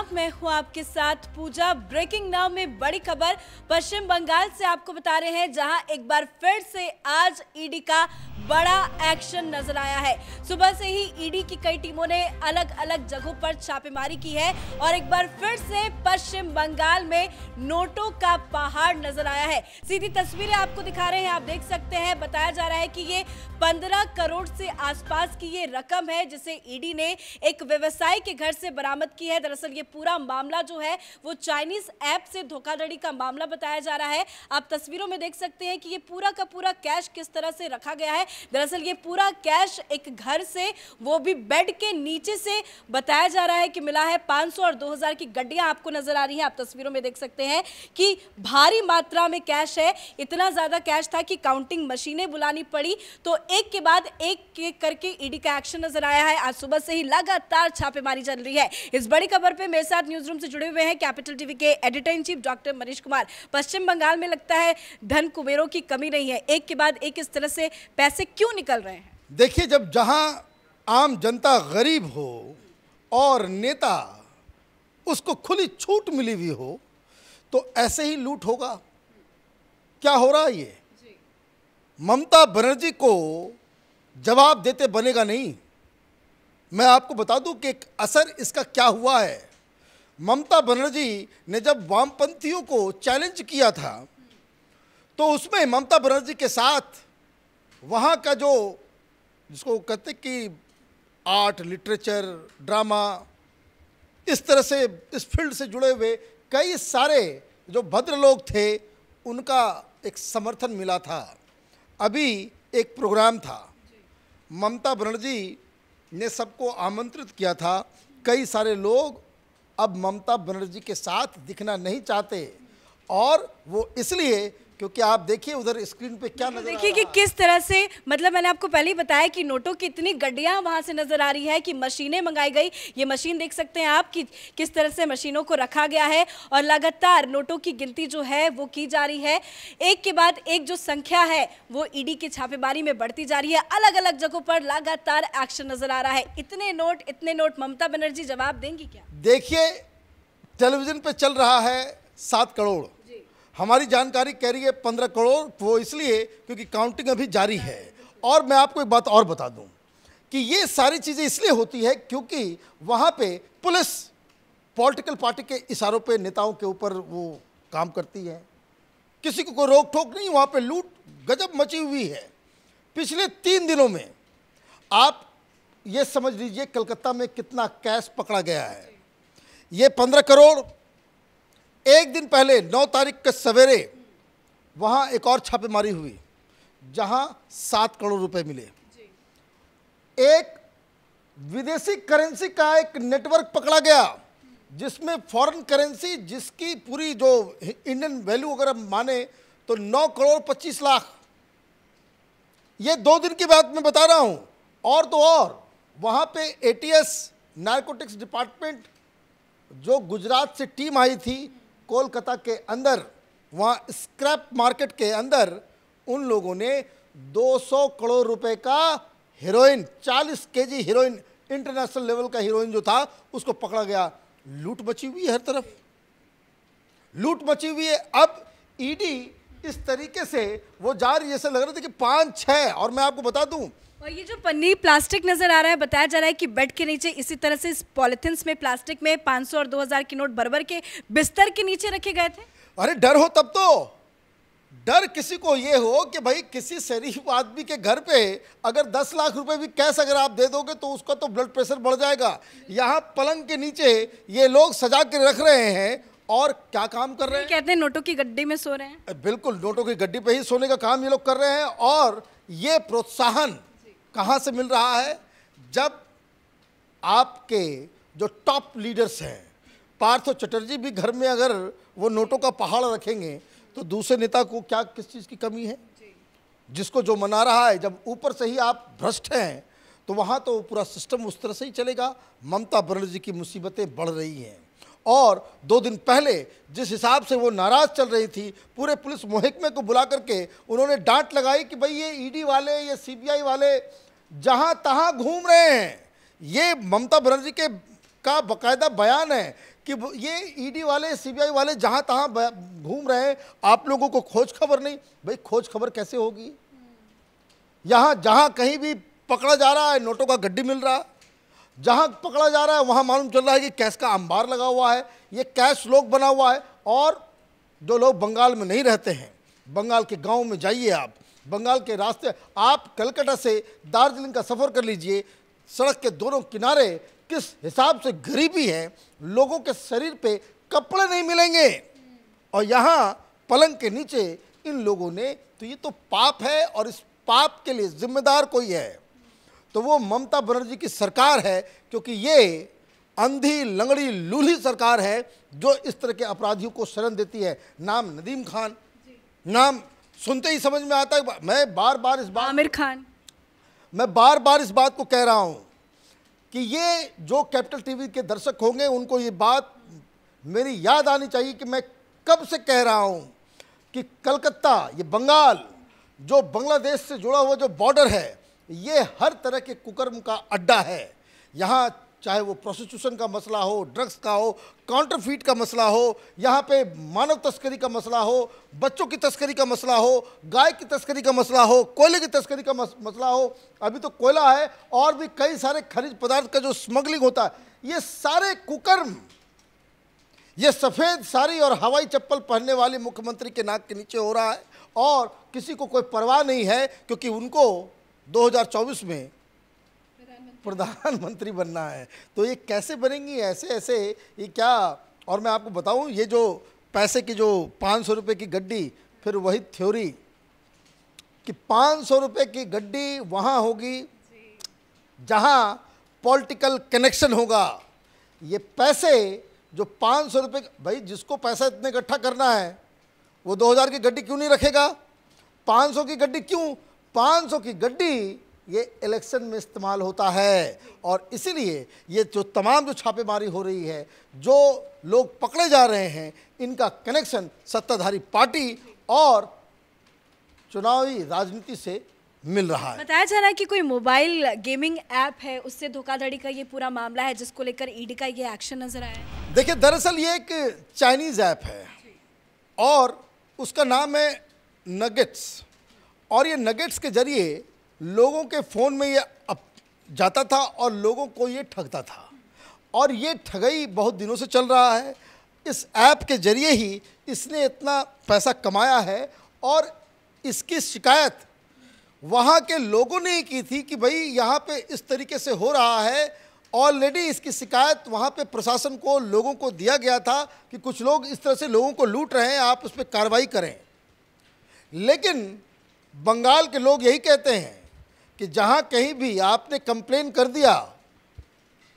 आदाब, मैं हूं आपके साथ पूजा। ब्रेकिंग नाउ में बड़ी खबर पश्चिम बंगाल से आपको बता रहे हैं, जहां एक बार फिर से आज ईडी का बड़ा एक्शन नजर आया है। सुबह से ही ईडी की कई टीमों ने अलग अलग जगहों पर छापेमारी की है और एक बार फिर से पश्चिम बंगाल में नोटों का पहाड़ नजर आया है। सीधी तस्वीरें आपको दिखा रहे हैं, आप देख सकते हैं। बताया जा रहा है कि ये 15 करोड़ से आसपास की ये रकम है, जिसे ईडी ने एक व्यवसायी के घर से बरामद की है। दरअसल ये पूरा मामला जो है वो चाइनीज ऐप से धोखाधड़ी का मामला बताया जा रहा है। आप तस्वीरों में देख सकते हैं कि ये पूरा का पूरा कैश किस तरह से रखा गया है। दरअसल ये पूरा कैश एक घर से, वो भी बेड के नीचे से बताया जा रहा है कि मिला है। 500 और 2000 की गड्डियां आपको नजर आ रही हैं। आप तस्वीरों में देख सकते हैं कि भारी मात्रा में कैश है। इतना ज्यादा कैश था कि काउंटिंग मशीनें बुलानी पड़ी। तो एक के बाद एक करके ईडी का एक्शन नजर आया है। आज सुबह से ही लगातार छापेमारी चल रही है। इस बड़ी खबर पे मेरे साथ न्यूज रूम से जुड़े हुए हैं कैपिटल टीवी के editor in chief doctor Manish Kumar. Paschim Bangal में लगता है धन कुबेरों की कमी नहीं है, एक के बाद एक इस तरह से पैसे क्यों निकल रहे हैं? देखिए, जब जहां आम जनता गरीब हो और नेता उसको खुली छूट मिली हुई हो, तो ऐसे ही लूट होगा। क्या हो रहा है ये? ममता बनर्जी को जवाब देते बनेगा नहीं। मैं आपको बता दूं कि एक असर इसका क्या हुआ है। ममता बनर्जी ने जब वामपंथियों को चैलेंज किया था, तो उसमें ममता बनर्जी के साथ वहाँ का जो जिसको कहते कि आर्ट, लिटरेचर, ड्रामा, इस तरह से इस फील्ड से जुड़े हुए कई सारे जो भद्र लोग थे, उनका एक समर्थन मिला था। अभी एक प्रोग्राम था, ममता बनर्जी ने सबको आमंत्रित किया था। कई सारे लोग अब ममता बनर्जी के साथ दिखना नहीं चाहते, और वो इसलिए क्योंकि आप देखिए उधर स्क्रीन पे क्या नजर देखिए कि किस तरह से, मतलब मैंने आपको पहले ही बताया कि नोटों की इतनी गड्डियां वहां से नजर आ रही है कि मशीनें मंगाई गई। ये मशीन देख सकते हैं आप कि किस तरह से मशीनों को रखा गया है और लगातार नोटों की गिनती जो है वो की जा रही है। एक के बाद एक जो संख्या है वो ईडी की छापेमारी में बढ़ती जा रही है। अलग अलग जगहों पर लगातार एक्शन नजर आ रहा है। इतने नोट, ममता बनर्जी जवाब देंगी क्या? देखिए, टेलीविजन पे चल रहा है 7 करोड़, हमारी जानकारी कह रही है 15 करोड़। वो इसलिए क्योंकि काउंटिंग अभी जारी है। और मैं आपको एक बात और बता दूं कि ये सारी चीज़ें इसलिए होती है क्योंकि वहाँ पे पुलिस पॉलिटिकल पार्टी के इशारों पे नेताओं के ऊपर वो काम करती है। किसी को कोई रोक टोक नहीं, वहाँ पे लूट गजब मची हुई है। पिछले 3 दिनों में आप ये समझ लीजिए कलकत्ता में कितना कैश पकड़ा गया है। ये 15 करोड़, एक दिन पहले 9 तारीख के सवेरे वहाँ एक और छापेमारी हुई, जहाँ 7 करोड़ रुपए मिले। एक विदेशी करेंसी का एक नेटवर्क पकड़ा गया, जिसमें फॉरेन करेंसी जिसकी पूरी जो इंडियन वैल्यू अगर माने तो 9 करोड़ 25 लाख। ये 2 दिन की बात मैं बता रहा हूँ। और तो और वहाँ पे एटीएस नारकोटिक्स डिपार्टमेंट जो गुजरात से टीम आई थी, कोलकाता के अंदर वहाँ स्क्रैप मार्केट के अंदर उन लोगों ने 200 करोड़ रुपए का heroine, 40 KG heroine, international level का हीरोइन जो था, उसको पकड़ा गया। लूट मची हुई है, हर तरफ लूट मची हुई है। अब ईडी इस तरीके से वो जा रही है, जैसे लग रहा था कि 5-6। और मैं आपको बता दूं, और ये जो पन्नी प्लास्टिक नजर आ रहा है, बताया जा रहा है कि बेड के नीचे इसी तरह से इस पॉलिथिन्स में प्लास्टिक में 500 और 2000 की नोट भर के बिस्तर के नीचे रखे गए थे। अरे डर हो तब तो, डर किसी को ये हो कि भाई किसी शरीफ आदमी के घर पे अगर 10 लाख रुपए भी कैश अगर आप दे दोगे तो उसका तो ब्लड प्रेशर बढ़ जाएगा। यहाँ पलंग के नीचे ये लोग सजा के रख रहे हैं और क्या काम कर रहे हैं? कहते हैं नोटों की गड्डी में सो रहे हैं। बिल्कुल, नोटों की गड्डी पे ही सोने का काम ये लोग कर रहे हैं। और ये प्रोत्साहन कहाँ से मिल रहा है? जब आपके जो टॉप लीडर्स हैं, पार्थो चटर्जी भी घर में अगर वो नोटों का पहाड़ रखेंगे तो दूसरे नेता को क्या किस चीज़ की कमी है? जिसको जो मना रहा है, जब ऊपर से ही आप भ्रष्ट हैं तो वहाँ तो पूरा सिस्टम उस तरह से ही चलेगा। ममता बनर्जी की मुसीबतें बढ़ रही हैं। और 2 दिन पहले जिस हिसाब से वो नाराज़ चल रही थी, पूरे पुलिस महकमे को बुला करके उन्होंने डांट लगाई कि भाई ये ईडी वाले, ये सीबीआई वाले जहाँ तहाँ घूम रहे हैं। ये ममता बनर्जी के का बाकायदा बयान है कि ये ईडी वाले सीबीआई वाले जहां तहां घूम रहे हैं, आप लोगों को खोज खबर नहीं। भाई खोज खबर कैसे होगी? यहां जहां कहीं भी पकड़ा जा रहा है नोटों का गड्डी मिल रहा है, जहां पकड़ा जा रहा है वहां मालूम चल रहा है कि कैश का अंबार लगा हुआ है, ये कैश लॉक बना हुआ है। और जो लोग बंगाल में नहीं रहते हैं, बंगाल के गांव में जाइए आप, बंगाल के रास्ते, आप कलकत्ता से दार्जिलिंग का सफ़र कर लीजिए, सड़क के दोनों किनारे किस हिसाब से गरीबी है, लोगों के शरीर पे कपड़े नहीं मिलेंगे, और यहाँ पलंग के नीचे इन लोगों ने, तो ये तो पाप है, और इस पाप के लिए जिम्मेदार कोई है तो वो ममता बनर्जी की सरकार है, क्योंकि ये अंधी लंगड़ी लूली सरकार है जो इस तरह के अपराधियों को शरण देती है। नाम नदीम खान, नाम सुनते ही समझ में आता है। मैं बार बार इस बात, आमिर खान, मैं बार बार इस बात को कह रहा हूं कि ये जो कैपिटल टीवी के दर्शक होंगे उनको ये बात मेरी याद आनी चाहिए कि मैं कब से कह रहा हूं कि कलकत्ता, ये बंगाल, जो बांग्लादेश से जुड़ा हुआ जो बॉर्डर है, ये हर तरह के कुकर्म का अड्डा है। यहाँ चाहे वो प्रोस्टिट्यूशन का मसला हो, ड्रग्स का हो, काउंटरफीट का मसला हो, यहाँ पे मानव तस्करी का मसला हो, बच्चों की तस्करी का मसला हो, गाय की तस्करी का मसला हो, कोयले की तस्करी का मसला हो, अभी तो कोयला है, और भी कई सारे खनिज पदार्थ का जो स्मगलिंग होता है, ये सारे कुकर्म, ये सफ़ेद साड़ी और हवाई चप्पल पहनने वाले मुख्यमंत्री के नाक के नीचे हो रहा है, और किसी को कोई परवाह नहीं है, क्योंकि उनको 2024 में प्रधानमंत्री बनना है। तो ये कैसे बनेंगी ऐसे ऐसे, ये क्या? और मैं आपको बताऊं, ये जो पैसे की जो 500 रुपये की गड्डी, फिर वही थ्योरी कि 500 रुपये की गड्डी वहाँ होगी जहाँ पॉलिटिकल कनेक्शन होगा। ये पैसे जो 500 रुपये, भाई जिसको पैसा इतने इकट्ठा करना है वो 2000 की गड्डी क्यों नहीं रखेगा? 500 की गड्डी क्यों? 500 की गड्डी ये इलेक्शन में इस्तेमाल होता है, और इसीलिए ये जो तमाम जो छापेमारी हो रही है, जो लोग पकड़े जा रहे हैं, इनका कनेक्शन सत्ताधारी पार्टी और चुनावी राजनीति से मिल रहा है। बताया जा रहा है कि कोई मोबाइल गेमिंग ऐप है, उससे धोखाधड़ी का ये पूरा मामला है, जिसको लेकर ईडी का ये एक्शन नजर आया है। देखिए, दरअसल ये एक चाइनीज़ ऐप है और उसका नाम है नगेट्स, और ये नगेट्स के जरिए लोगों के फ़ोन में ये जाता था और लोगों को ये ठगता था, और ये ठगई बहुत दिनों से चल रहा है। इस ऐप के जरिए ही इसने इतना पैसा कमाया है, और इसकी शिकायत वहाँ के लोगों ने ही की थी कि भाई यहाँ पे इस तरीके से हो रहा है। ऑलरेडी इसकी शिकायत वहाँ पे प्रशासन को, लोगों को दिया गया था कि कुछ लोग इस तरह से लोगों को लूट रहे हैं, आप उस पर कार्रवाई करें। लेकिन बंगाल के लोग यही कहते हैं कि जहाँ कहीं भी आपने कंप्लेन कर दिया,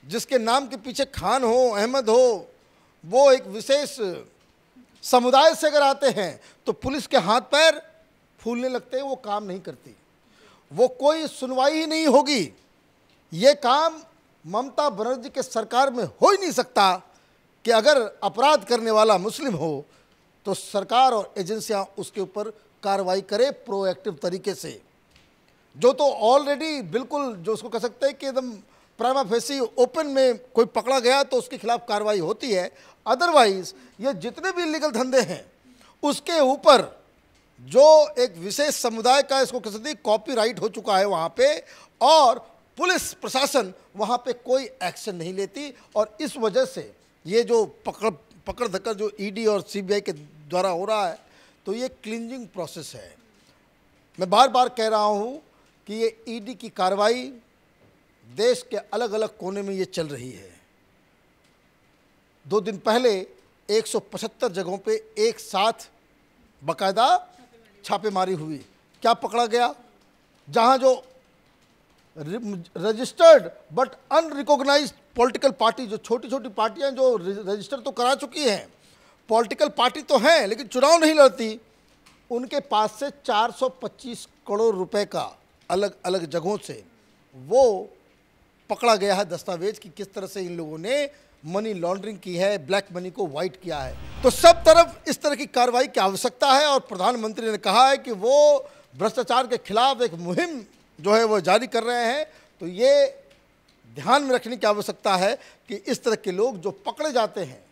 जिसके नाम के पीछे खान हो, अहमद हो, वो एक विशेष समुदाय से अगर आते हैं तो पुलिस के हाथ पैर फूलने लगते हैं, वो काम नहीं करती, वो कोई सुनवाई ही नहीं होगी। ये काम ममता बनर्जी के सरकार में हो ही नहीं सकता कि अगर अपराध करने वाला मुस्लिम हो तो सरकार और एजेंसियां उसके ऊपर कार्रवाई करे प्रोएक्टिव तरीके से। जो तो ऑलरेडी बिल्कुल, जो उसको कह सकते हैं कि एकदम प्राइमा फेसी ओपन में कोई पकड़ा गया तो उसके खिलाफ कार्रवाई होती है। अदरवाइज ये जितने भी इलीगल धंधे हैं उसके ऊपर जो एक विशेष समुदाय का, इसको कह सकते हैं, कॉपीराइट हो चुका है वहाँ पे, और पुलिस प्रशासन वहाँ पे कोई एक्शन नहीं लेती। और इस वजह से ये जो पकड़ धक्कर जो ईडी और सीबीआई के द्वारा हो रहा है, तो ये क्लींजिंग प्रोसेस है। मैं बार बार कह रहा हूँ कि ये ईडी की कार्रवाई देश के अलग अलग कोने में ये चल रही है। 2 दिन पहले 175 जगहों पे एक साथ बाकायदा छापेमारी हुई। क्या पकड़ा गया? जहाँ जो registered but unrecognised political party, जो छोटी छोटी पार्टियाँ जो रजिस्टर तो करा चुकी हैं, पॉलिटिकल पार्टी तो हैं लेकिन चुनाव नहीं लड़ती, उनके पास से 425 करोड़ रुपए का अलग अलग जगहों से वो पकड़ा गया है दस्तावेज की किस तरह से इन लोगों ने मनी लॉन्ड्रिंग की है, ब्लैक मनी को वाइट किया है। तो सब तरफ इस तरह की कार्रवाई की आवश्यकता है, और प्रधानमंत्री ने कहा है कि वो भ्रष्टाचार के खिलाफ एक मुहिम जो है वो जारी कर रहे हैं। तो ये ध्यान में रखने की आवश्यकता है कि इस तरह के लोग जो पकड़े जाते हैं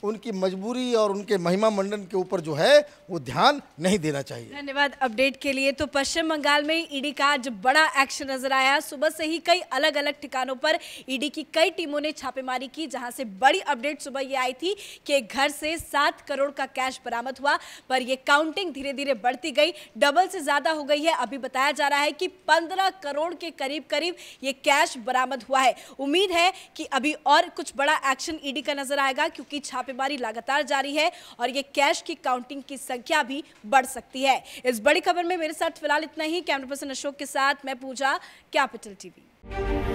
उनकी मजबूरी और उनके महिमा मंडन के ऊपर जो है वो ध्यान नहीं देना चाहिए। धन्यवाद अपडेट के लिए। तो पश्चिम बंगाल में ईडी का आज बड़ा एक्शन नजर आया। सुबह से ही कई अलग अलग ठिकानों पर ईडी की कई टीमों ने छापेमारी की, जहां से बड़ी अपडेट सुबह ये आई थी कि एक घर से 7 करोड़ का कैश बरामद हुआ, पर ये काउंटिंग धीरे धीरे बढ़ती गई, डबल से ज्यादा हो गई है। अभी बताया जा रहा है कि 15 करोड़ के करीब करीब ये कैश बरामद हुआ है। उम्मीद है कि अभी और कुछ बड़ा एक्शन ईडी का नजर आएगा, क्योंकि छापेमारी लगातार जारी है और ये कैश की काउंटिंग की संख्या भी बढ़ सकती है। इस बड़ी खबर में मेरे साथ फिलहाल इतना ही। कैमरा पर्सन अशोक के साथ मैं पूजा, कैपिटल टीवी।